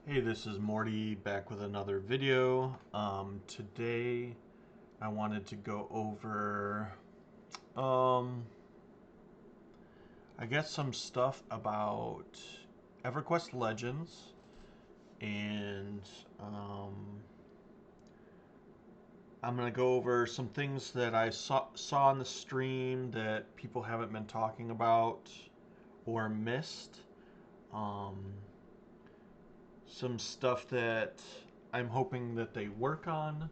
Hey, this is Morty back with another video. Today I wanted to go over, um, I guess some stuff about Everquest Legends and um, I'm gonna go over some things that I saw on the stream that people haven't been talking about or missed. Um, some stuff that I'm hoping that they work on.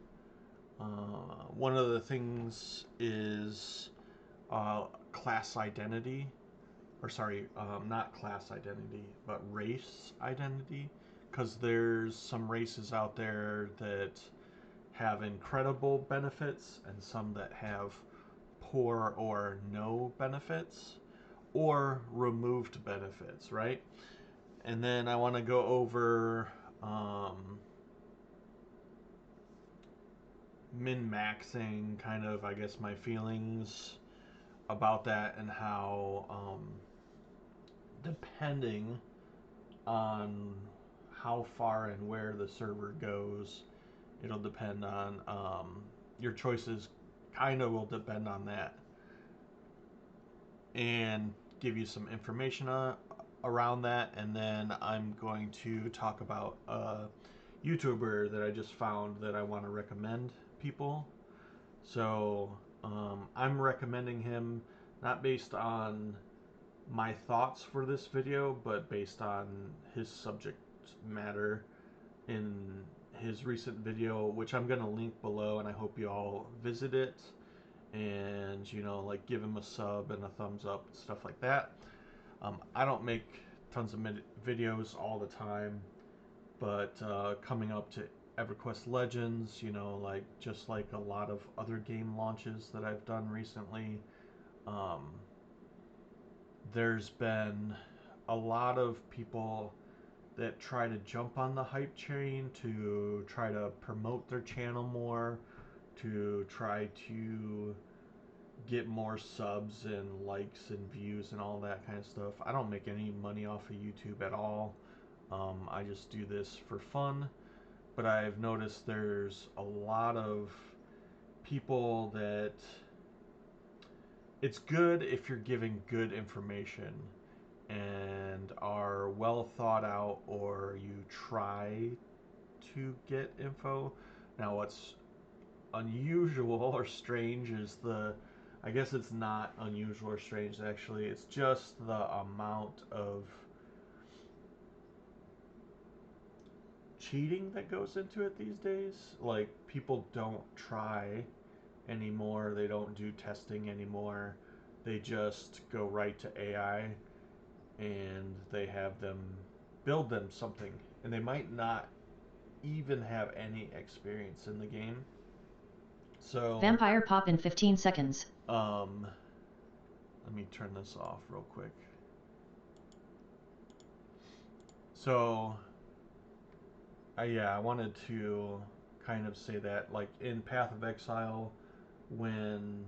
One of the things is class identity, or sorry, not class identity, but race identity, because there's some races out there that have incredible benefits and some that have poor or no benefits or removed benefits, right? And then I want to go over min maxing, kind of, I guess, my feelings about that and how, depending on how far and where the server goes, it'll depend on your choices, kind of will depend on that. And give you some information around that. And then I'm going to talk about a YouTuber that I just found that I want to recommend people. So I'm recommending him not based on my thoughts for this video, but based on his subject matter in his recent video, which I'm going to link below, and I hope you all visit it and, like give him a sub and a thumbs up and stuff like that. I don't make tons of videos all the time, but coming up to EverQuest Legends, like just like a lot of other game launches that I've done recently, um, there's been a lot of people that try to jump on the hype train to try to promote their channel more, to try to get more subs and likes and views and all that kind of stuff. I don't make any money off of YouTube at all. I just do this for fun. But I've noticed there's a lot of people that it's good if you're giving good information and are well thought out, or you try to get info. Now, what's unusual or strange is I guess it's not unusual or strange actually, it's just the amount of cheating that goes into it these days. Like, people don't try anymore, they don't do testing anymore, they just go right to AI and they have them build them something, and they might not even have any experience in the game. So, Vampire pop in 15 seconds. let me turn this off real quick. So, yeah, I wanted to kind of say that, like in Path of Exile, when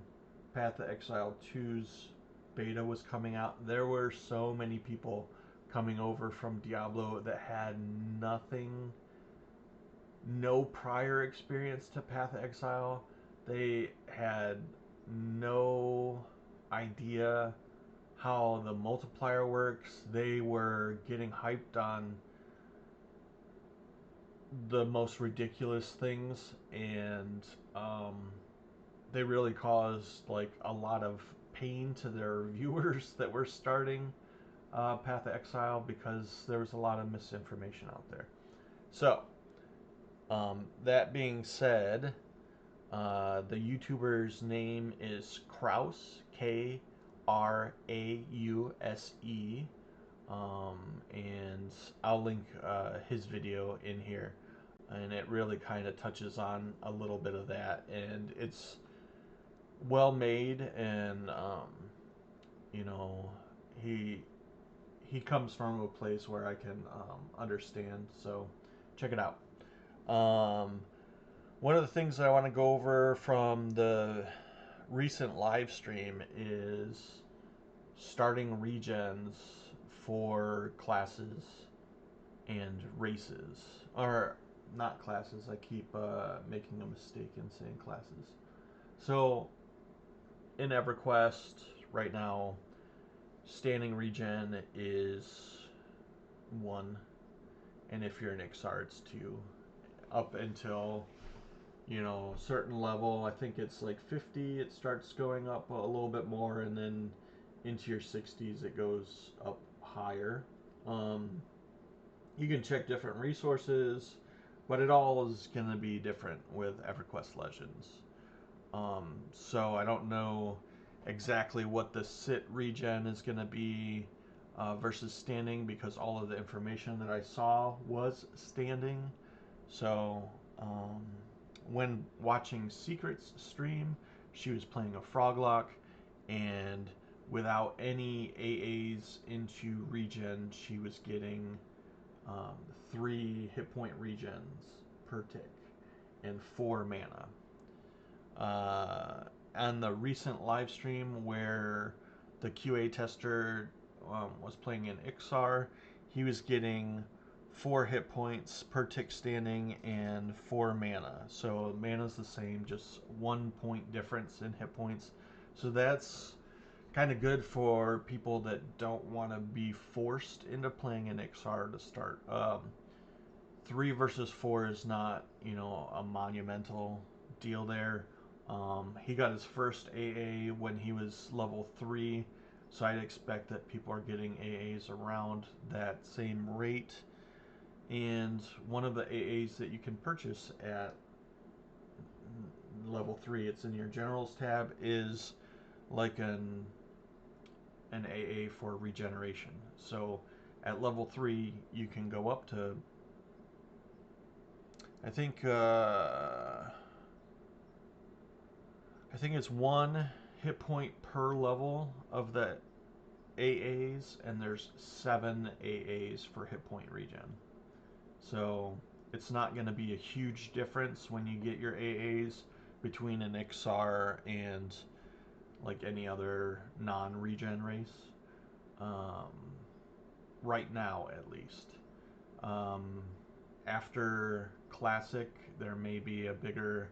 Path of Exile 2's beta was coming out, there were so many people coming over from Diablo that had nothing, no prior experience to Path of Exile. They had no idea how the multiplier works. They were getting hyped on the most ridiculous things, and um, they really caused like a lot of pain to their viewers that were starting Path of Exile, because there was a lot of misinformation out there. So, that being said, the YouTuber's name is Krause, Krause, and I'll link his video in here. And it really kind of touches on a little bit of that, and it's well made, and you know, he he comes from a place where I can understand. So check it out. Um, One of the things that I want to go over from the recent live stream is starting regens for classes and races, or not classes. I keep making a mistake in saying classes. So in EverQuest right now, standing regen is 1, and if you're an Ixar, it's 2. Up until certain level, I think it's like 50, it starts going up a little bit more, and then into your 60s, it goes up higher. Um, you can check different resources, but it all is going to be different with EverQuest Legends. So I don't know exactly what the sit regen is going to be versus standing, because all of the information that I saw was standing. So um, when watching Secret's stream, she was playing a Froglock, and without any AAs into regen, she was getting 3 hit point regens per tick and 4 mana. On the recent live stream where the QA tester was playing in Ixar, he was getting 4 hit points per tick standing and 4 mana. So mana's the same, just 1 point difference in hit points. So that's kind of good for people that don't want to be forced into playing an Ixar to start. 3 versus 4 is not, a monumental deal there. He got his first AA when he was level 3, so I'd expect that people are getting AAs around that same rate. And one of the AAs that you can purchase at level 3, it's in your generals tab, is like an AA for regeneration. So at level 3, you can go up to, I think it's 1 hit point per level of the AAs, and there's 7 AAs for hit point regen. So it's not going to be a huge difference when you get your AAs between an Ixar and like any other non-regen race. Um, right now, at least. Um, After Classic, there may be a bigger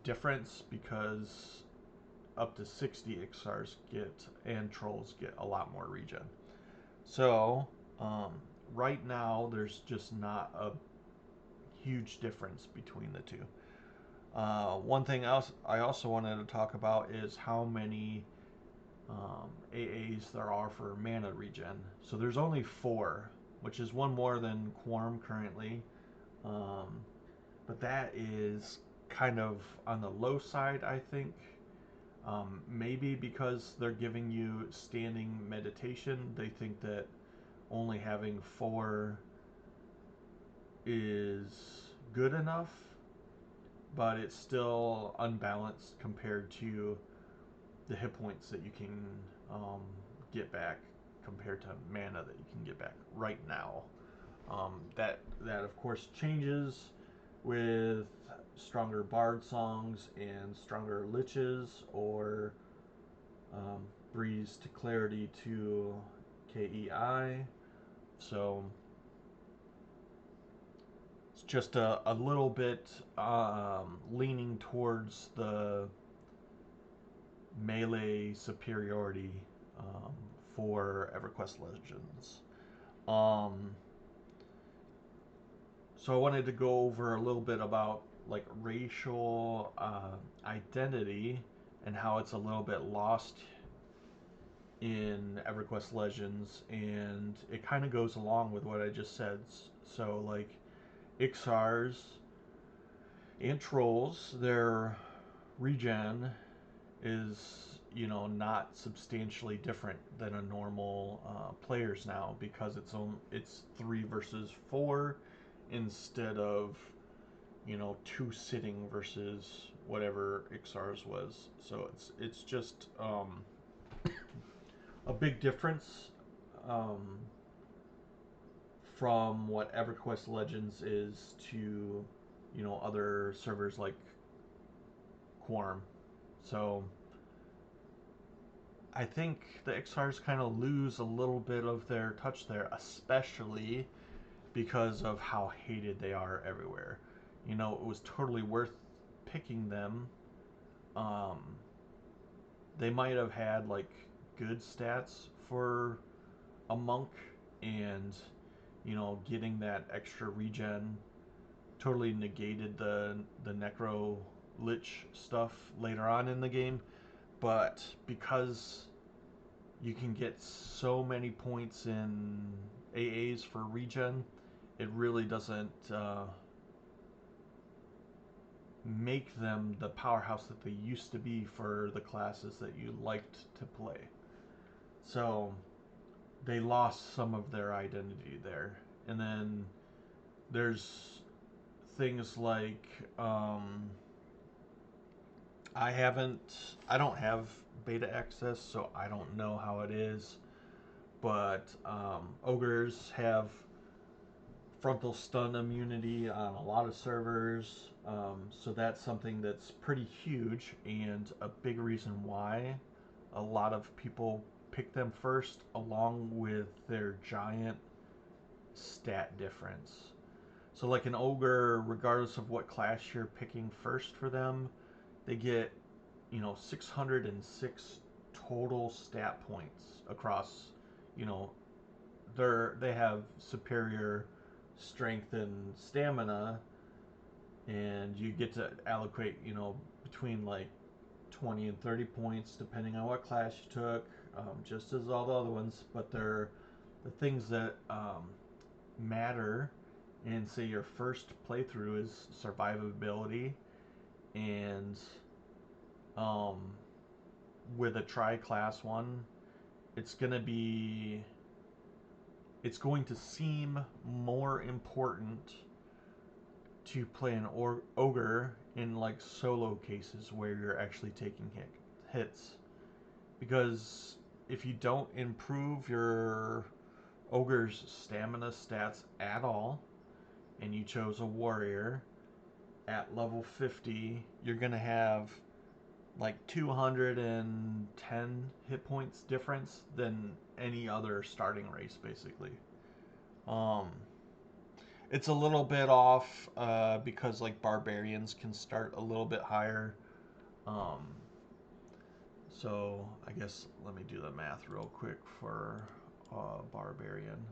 difference, because up to 60 Ixars get and Trolls get a lot more regen. So, um, right now, there's just not a huge difference between the two. One thing else I also wanted to talk about is how many AAs there are for mana regen. So there's only 4, which is 1 more than Quorum currently. Um, but that is kind of on the low side, I think. Maybe because they're giving you standing meditation, they think that only having 4 is good enough, but it's still unbalanced compared to the hit points that you can get back compared to mana that you can get back right now. That of course changes with stronger bard songs and stronger liches, or breeze to clarity to KEI. So it's just a little bit leaning towards the melee superiority um, for EverQuest Legends. Um, so I wanted to go over a little bit about like racial identity and how it's a little bit lost in EverQuest Legends, and it kind of goes along with what I just said. So like Ixars and Trolls, their regen is not substantially different than a normal players now, because it's 3 versus 4 instead of 2 sitting versus whatever Ixars was. So it's just a big difference um, from what EverQuest Legends is to other servers like Quorum. So I think the Ixars kind of lose a little bit of their touch there, especially because of how hated they are everywhere. It was totally worth picking them. Um, they might have had like good stats for a monk, and getting that extra regen totally negated the necro lich stuff later on in the game. But because you can get so many points in AAs for regen, it really doesn't make them the powerhouse that they used to be for the classes that you liked to play. So they lost some of their identity there. And then there's things like I don't have beta access, so I don't know how it is. But ogres have frontal stun immunity on a lot of servers, so that's something that's pretty huge and a big reason why a lot of people pick them first, along with their giant stat difference. So, like an ogre, regardless of what class you're picking first for them, they get 606 total stat points across. You know, they have superior strength and stamina, and you get to allocate between like 20 and 30 points depending on what class you took, just as all the other ones. But they're the things that matter in, say, your first playthrough is survivability, and um, with a tri-class one, it's gonna be it's going to seem more important to play an ogre in like solo cases where you're actually taking hits, because if you don't improve your ogre's stamina stats at all and you chose a warrior at level 50, you're gonna have like 210 hit points difference than any other starting race, basically. um it's a little bit off, because like barbarians can start a little bit higher. um so I guess let me do the math real quick for barbarian.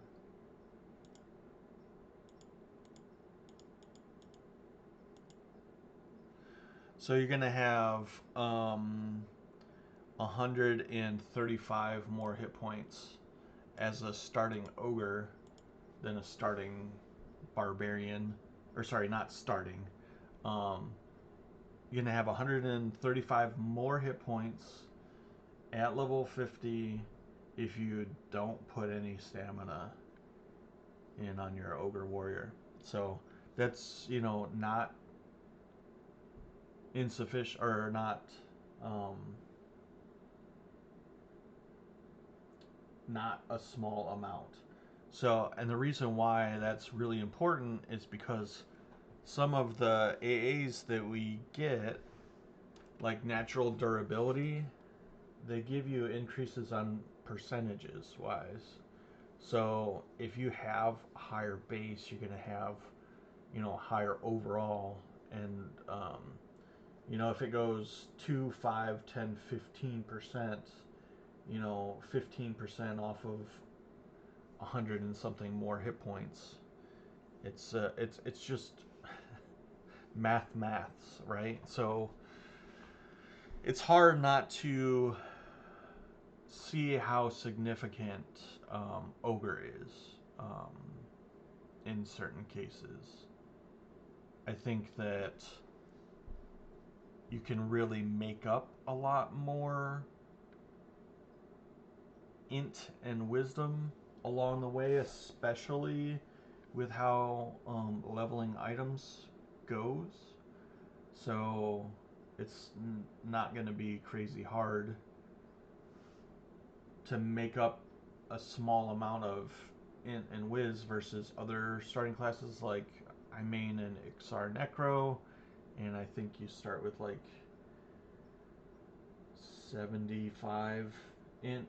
So you're gonna have 135 more hit points as a starting ogre than a starting barbarian. Or sorry, not starting. Um, you're gonna have 135 more hit points at level 50 if you don't put any stamina in on your ogre warrior. So that's not insufficient, or um, not a small amount. So, and the reason why that's really important is because some of the AAs that we get, like natural durability, they give you increases on percentages wise. So, if you have a higher base, you're going to have, higher overall. And, if it goes 2, 5, 10, 15%, 15% off of 100 and something more hit points. It's just maths, right? So it's hard not to see how significant ogre is, in certain cases. I think that you can really make up a lot more int and wisdom along the way, especially with how leveling items goes. So it's not going to be crazy hard to make up a small amount of int and whiz versus other starting classes. Like I main an Ixar Necro, and I think you start with like 75 int,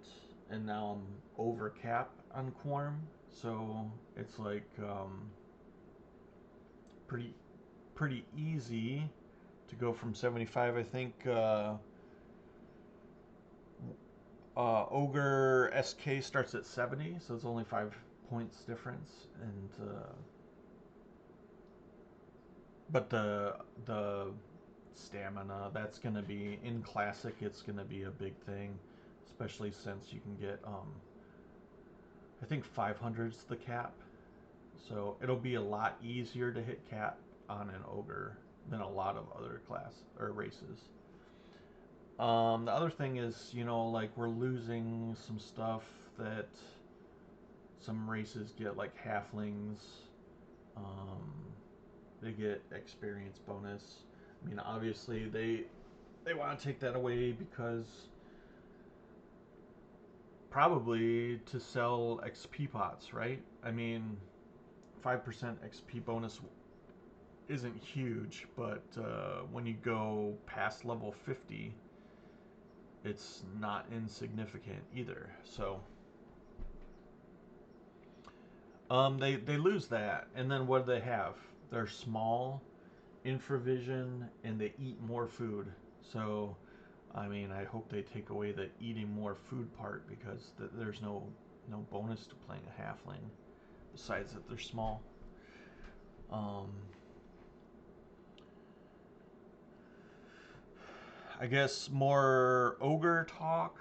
and now I'm over cap on Quorum. So it's like pretty pretty easy to go from 75. I think Ogre SK starts at 70, so it's only 5 points difference. And but the stamina, that's gonna be in classic. It's gonna be a big thing, especially since you can get I think 500's the cap, so it'll be a lot easier to hit cap on an ogre than a lot of other class or races. The other thing is, like we're losing some stuff that some races get, like halflings. Um, they get experience bonus. I mean, obviously they want to take that away because probably to sell XP pots, right? I mean, 5% XP bonus isn't huge, but when you go past level 50, it's not insignificant either. So they lose that, and then what do they have? They're small, infravision, and they eat more food. So, I mean, I hope they take away the eating more food part, because there's no bonus to playing a halfling besides that they're small. Um, I guess more ogre talk.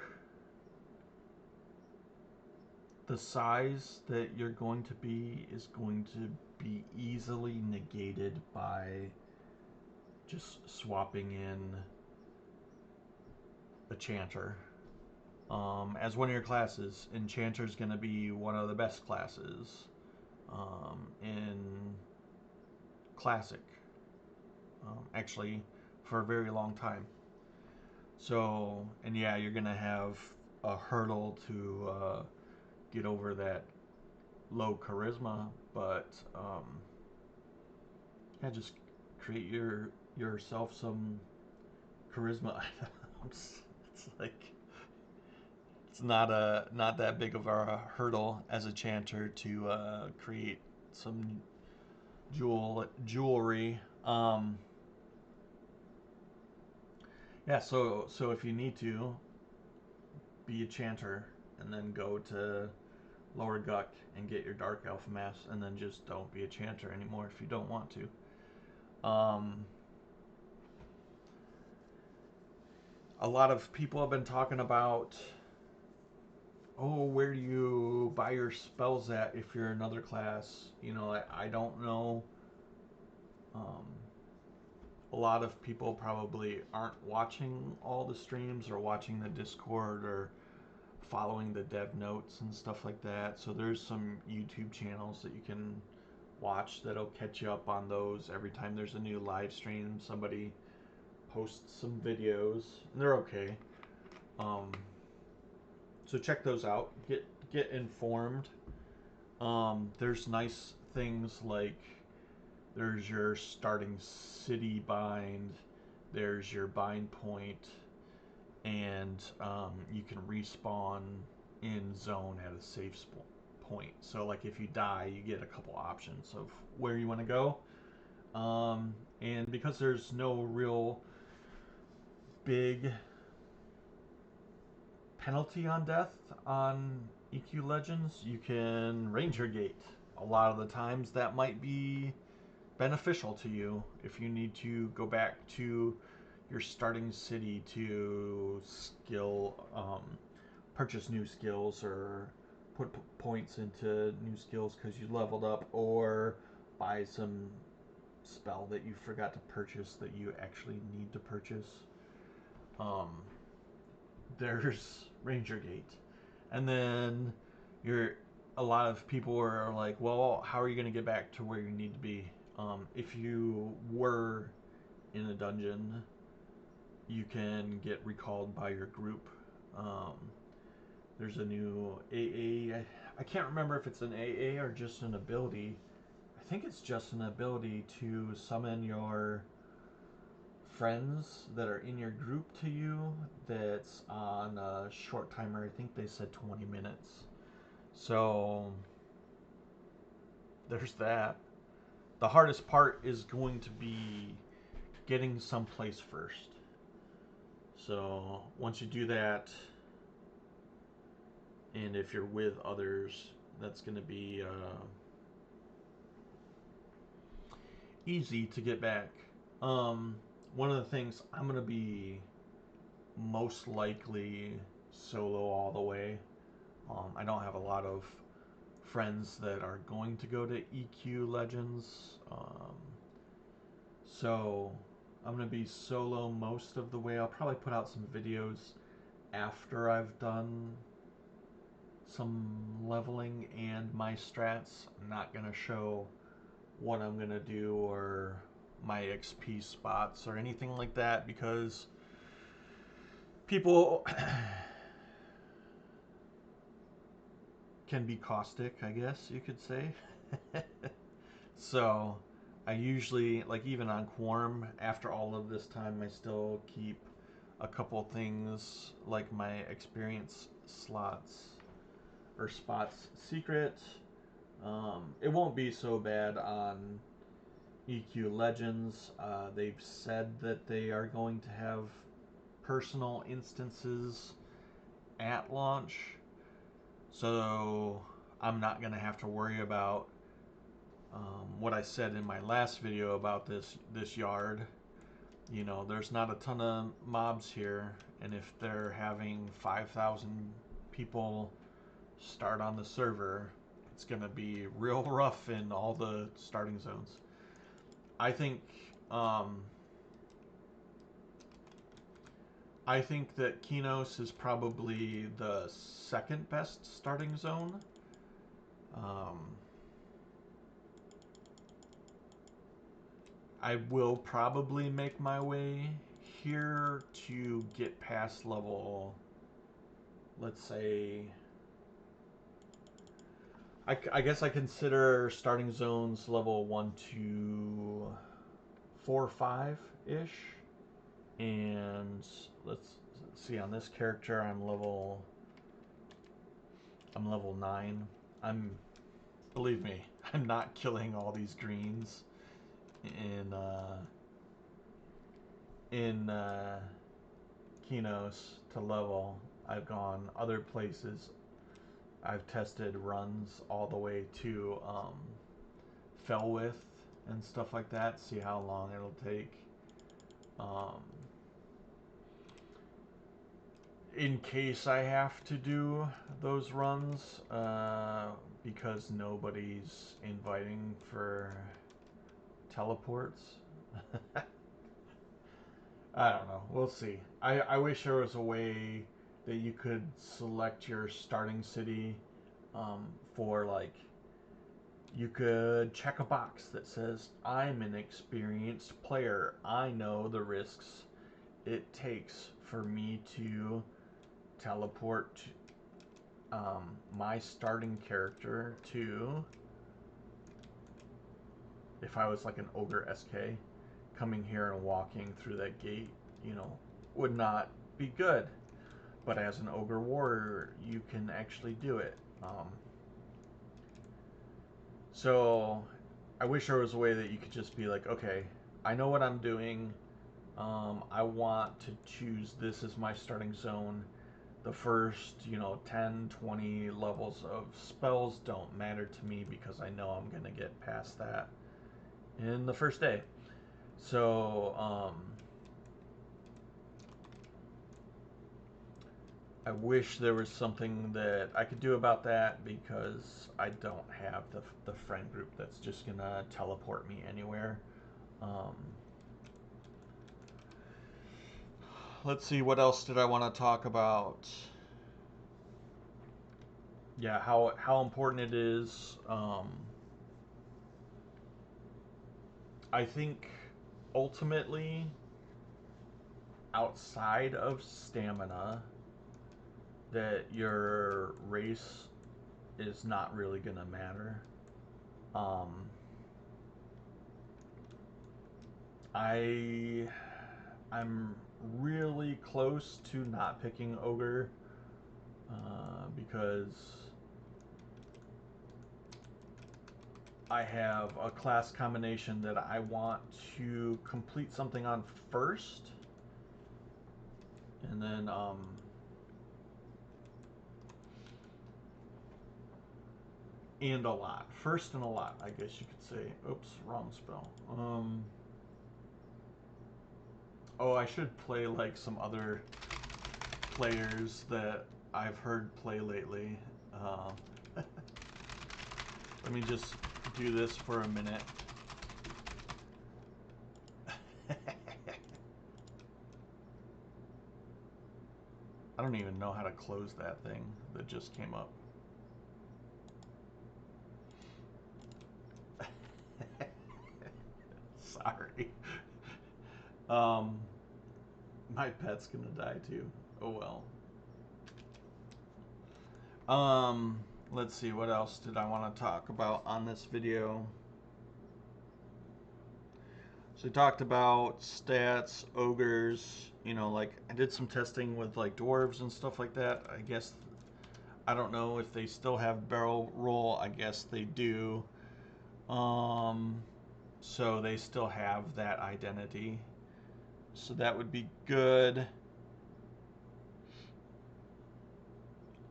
The size that you're going to be is going to be easily negated by just swapping in a chanter. As one of your classes, enchanter is going to be one of the best classes in classic, actually, for a very long time. So, and yeah, you're going to have a hurdle to get over that low charisma, but yeah, just create yourself some charisma items. It's like it's not that big of a hurdle as a chanter to create some jewelry. Yeah, so if you need to be a chanter and then go to Lower Guck and get your Dark Elf Mask, and then just don't be a chanter anymore if you don't want to. A lot of people have been talking about, oh, where do you buy your spells at if you're another class? I don't know. Um, a lot of people probably aren't watching all the streams or watching the Discord or following the dev notes and stuff like that. So there's some YouTube channels that you can watch that'll catch you up on those every time there's a new live stream. Somebody posts some videos, and they're okay. Um, so check those out. Get informed. There's nice things like there's your starting city bind, there's your bind point, and you can respawn in zone at a safe point. So like if you die, you get a couple options of where you want to go. And because there's no real big penalty on death on EQ Legends, you can Ranger Gate. A lot of the times that might be beneficial to you if you need to go back to your starting city to purchase new skills or put points into new skills because you leveled up, or buy some spell that you forgot to purchase that you actually need to purchase. Um, there's Ranger Gate, and then you're a lot of people are like, well, how are you going to get back to where you need to be? If you were in a dungeon, you can get recalled by your group. Um, there's a new AA. I can't remember if it's an AA or just an ability. I think it's just an ability to summon your friends that are in your group to you, that's on a short timer. I think they said 20 minutes. So there's that. The hardest part is going to be getting someplace first. So once you do that, and if you're with others, that's going to be easy to get back. Um, One of the things I'm going to be most likely solo all the way. I don't have a lot of friends that are going to go to EQ Legends. So I'm going to be solo most of the way. I'll probably put out some videos after I've done some leveling and my strats. I'm not going to show what I'm going to do or my XP spots or anything like that because people can be caustic, I guess you could say. So I usually, like even on Quorum, after all of this time, I still keep a couple things like my experience slots or spots secret. It won't be so bad on EQ Legends. They've said that they are going to have personal instances at launch, so I'm not going to have to worry about what I said in my last video about this yard. You know, there's not a ton of mobs here, and if they're having 5,000 people start on the server, it's gonna be real rough in all the starting zones. I think um, I think that Kinos is probably the second best starting zone. Um, I will probably make my way here to get past level, let's say, I guess I consider starting zones level 1 to 4, 5 ish. And let's see, on this character, I'm level 9. I'm, believe me, I'm not killing all these greens in in Kinos to level. I've gone other places. I've tested runs all the way to Fellwith and stuff like that. See how long it'll take. Um, in case I have to do those runs, because nobody's inviting for teleports. I don't know. We'll see. I wish there was a way that you could select your starting city for like you could check a box that says I'm an experienced player. I know the risks it takes for me to teleport my starting character to, if I was like an ogre SK, coming here and walking through that gate, you know, would not be good. But as an ogre warrior, you can actually do it. So I wish there was a way that you could just be like, okay, I know what I'm doing. I want to choose this as my starting zone. The first, 10, 20 levels of spells don't matter to me because I know I'm going to get past that in the first day. So, I wish there was something that I could do about that because I don't have the friend group that's just going to teleport me anywhere. Um, let's see, what else did I want to talk about? Yeah, how important it is. I think ultimately, outside of stamina, that your race is not really gonna matter. Um, I I'm really close to not picking ogre because I have a class combination that I want to complete something on first, and then and a lot. First and a lot, I guess you could say. Oops, wrong spell. Oh, I should play like some other players that I've heard play lately. Let me just do this for a minute. I don't even know how to close that thing that just came up. Sorry. Um, my pet's gonna die too. Oh well. Let's see, what else did I want to talk about on this video? So we talked about stats, ogres, you know, like I did some testing with like dwarves and stuff like that. I guess I don't know if they still have barrel roll. I guess they do. Um, so they still have that identity. So that would be good.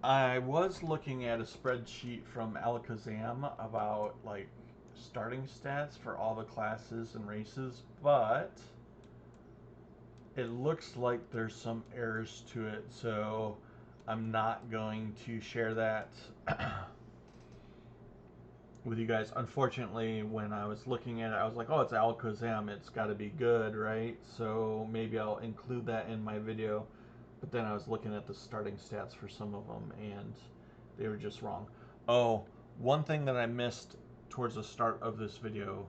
I was looking at a spreadsheet from Alakazam about like starting stats for all the classes and races, but it looks like there's some errors to it, so I'm not going to share that with you guys. Unfortunately, when I was looking at it, I was like, oh, it's Alakazam, it's got to be good, right? So maybe I'll include that in my video. But then I was looking at the starting stats for some of them, and they were just wrong. Oh, one thing that I missed towards the start of this video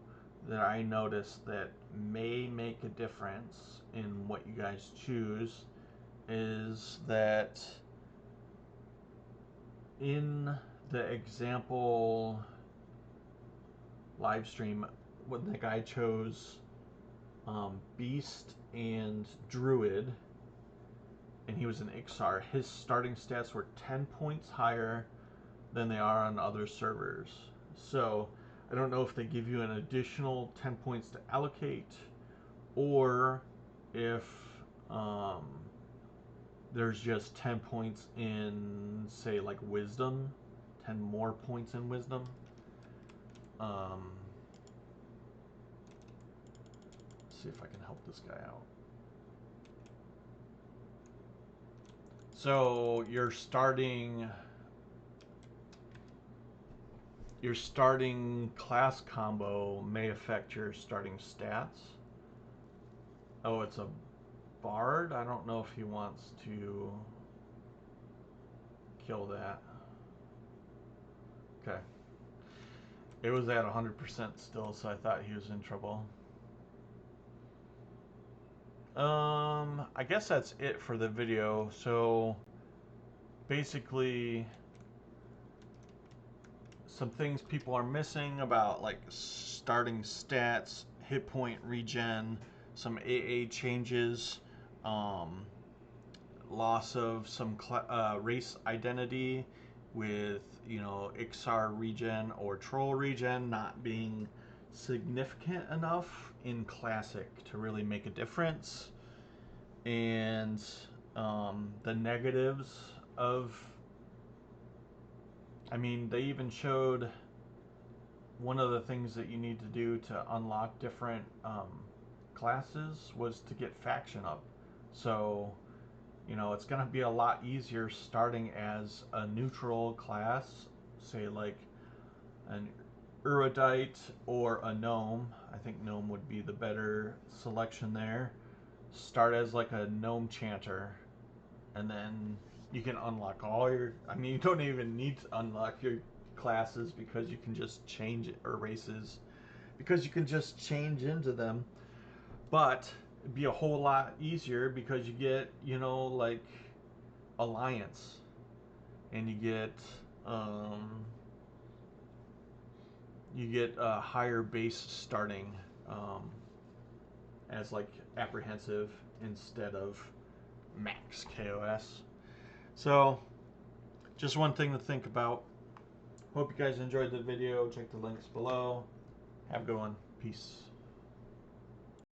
that I noticed that may make a difference in what you guys choose is that in the example live stream, when the guy chose Beast and Druid, and he was an Ixar, his starting stats were 10 points higher than they are on other servers. So I don't know if they give you an additional 10 points to allocate, or if there's just 10 points in, say, like Wisdom, 10 more points in Wisdom. Let's see if I can help this guy out. So your starting class combo may affect your starting stats. Oh, it's a bard? I don't know if he wants to kill that. Okay. It was at 100% still, so I thought he was in trouble. I guess that's it for the video. So basically, some things people are missing about like starting stats, hit point regen, some AA changes, loss of some race identity with, you know, Ixar regen or Troll regen not being significant enough in Classic to really make a difference, and the negatives of, I mean, they even showed one of the things that you need to do to unlock different classes was to get faction up. So, you know, it's going to be a lot easier starting as a neutral class, say like an erudite or a gnome. I think gnome would be the better selection there. Start as like a gnome chanter, and then you can unlock all your, I mean, you don't even need to unlock your classes because you can just change it, or races, because you can just change into them. But it'd be a whole lot easier because you get, you know, like alliance, and you get a higher base starting as like apprehensive instead of max KOS. So just one thing to think about. Hope you guys enjoyed the video. Check the links below. Have a good one. Peace.